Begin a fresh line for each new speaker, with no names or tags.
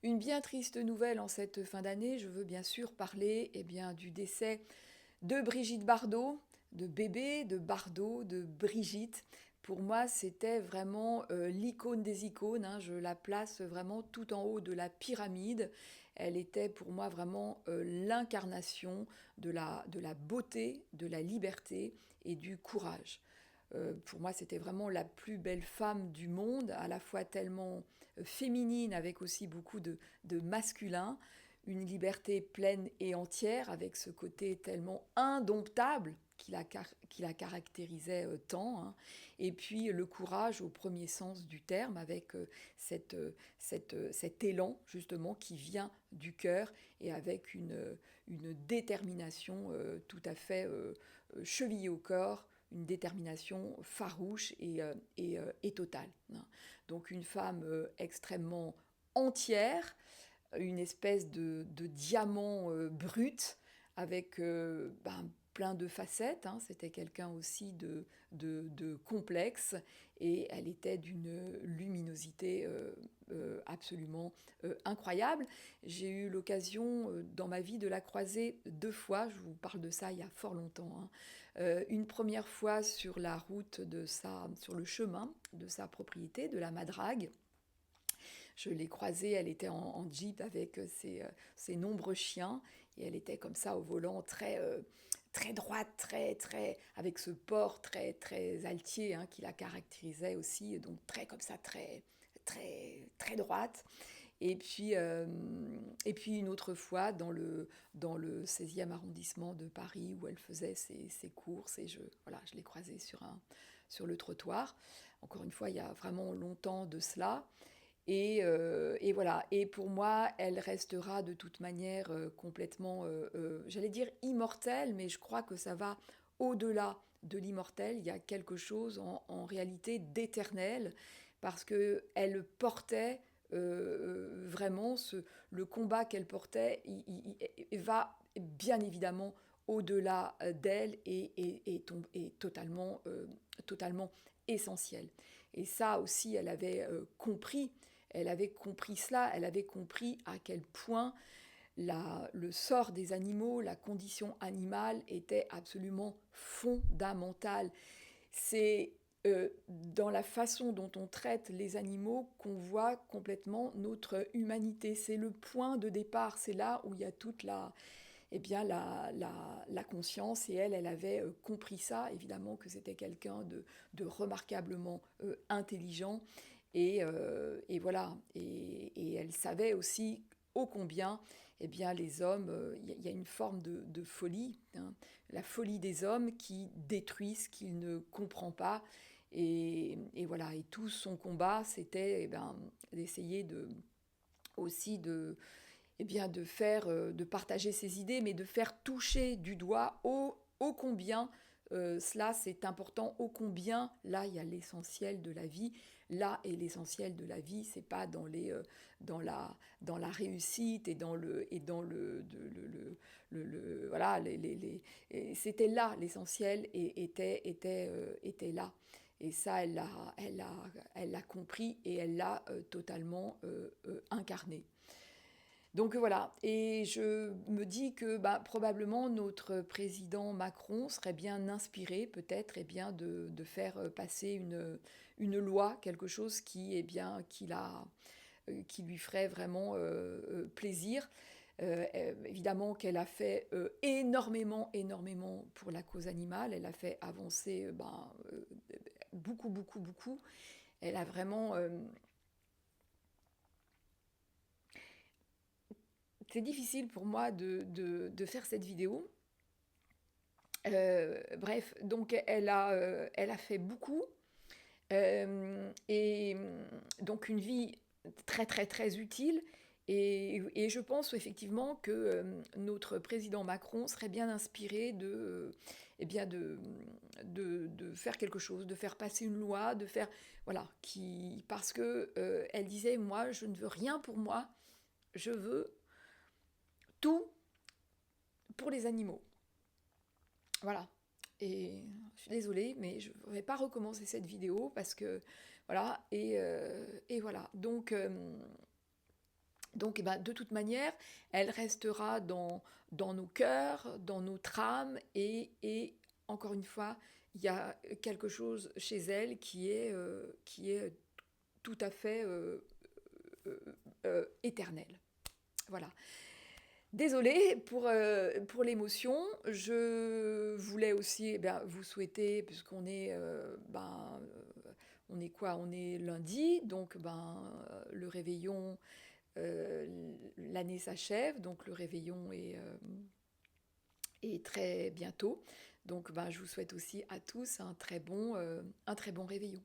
Une bien triste nouvelle en cette fin d'année, je veux bien sûr parler du décès de Brigitte Bardot, de bébé, de Bardot, de Brigitte. Pour moi, c'était vraiment l'icône des icônes, hein. Je la place vraiment tout en haut de la pyramide. Elle était pour moi vraiment l'incarnation de la beauté, de la liberté et du courage. Pour moi, c'était vraiment la plus belle femme du monde, à la fois tellement féminine avec aussi beaucoup de masculin, une liberté pleine et entière avec ce côté tellement indomptable qui la caractérisait tant, hein. Et puis le courage au premier sens du terme avec cet élan justement qui vient du cœur et avec une détermination tout à fait chevillée au corps, une détermination farouche et totale, hein. Donc une femme extrêmement entière, une espèce de diamant brut avec plein de facettes, hein. C'était quelqu'un aussi de complexe et elle était d'une luminosité absolument incroyable. J'ai eu l'occasion dans ma vie de la croiser 2 fois, je vous parle de ça il y a fort longtemps, hein. Une première fois sur la route sur le chemin de sa propriété, de la Madrague. Je l'ai croisée, elle était en jeep avec ses nombreux chiens et elle était comme ça au volant très droite, avec ce port très altier, hein, qui la caractérisait aussi, donc très comme ça, très droite. Et puis une autre fois dans le 16e arrondissement de Paris où elle faisait ses courses et je l'ai croisée sur le trottoir. Encore une fois, il y a vraiment longtemps de cela. Et voilà. Et pour moi, elle restera de toute manière complètement, j'allais dire immortelle, mais je crois que ça va au-delà de l'immortel. Il y a quelque chose en réalité d'éternel, parce que elle portait vraiment le combat qu'elle portait, il va bien évidemment au-delà d'elle et totalement essentiel. Et ça aussi, elle avait compris cela, elle avait compris à quel point le sort des animaux, la condition animale était absolument fondamentale. C'est dans la façon dont on traite les animaux qu'on voit complètement notre humanité. C'est le point de départ, c'est là où il y a toute la conscience, et elle avait compris ça, évidemment que c'était quelqu'un de remarquablement intelligent, et voilà, et elle savait aussi ô combien les hommes, il y a une forme de folie, hein, la folie des hommes qui détruit ce qu'il ne comprend pas, et voilà, et tout son combat, c'était d'essayer aussi de partager ses idées, mais de faire toucher du doigt ô combien cela c'est important, ô combien là il y a l'essentiel de la vie. Là est l'essentiel de la vie, c'est pas dans la réussite et voilà, c'était là l'essentiel, et était là. Et ça, elle l'a compris et elle l'a totalement incarné. Donc voilà, et je me dis que probablement notre président Macron serait bien inspiré peut-être de faire passer une loi, quelque chose qui lui ferait vraiment plaisir. Évidemment qu'elle a fait énormément pour la cause animale, elle a fait avancer beaucoup, beaucoup, beaucoup. Elle a vraiment... c'est difficile pour moi de faire cette vidéo. Bref, donc elle a fait beaucoup. Et donc une vie très utile. Et je pense effectivement que notre président Macron serait bien inspiré de faire quelque chose, de faire passer une loi, de faire... Voilà, parce que elle disait, moi, je ne veux rien pour moi, je veux tout pour les animaux. Voilà. Et je suis désolée, mais je ne vais pas recommencer cette vidéo parce que voilà. Et voilà. Donc Donc, eh ben, de toute manière, elle restera dans nos cœurs, dans notre âme, et encore une fois, il y a quelque chose chez elle qui est tout à fait éternel. Voilà. Désolée pour l'émotion. Je voulais aussi vous souhaiter, puisqu'on est, on est quoi? On est lundi, donc le réveillon, l'année s'achève, donc le réveillon est très bientôt. Donc je vous souhaite aussi à tous un très bon réveillon.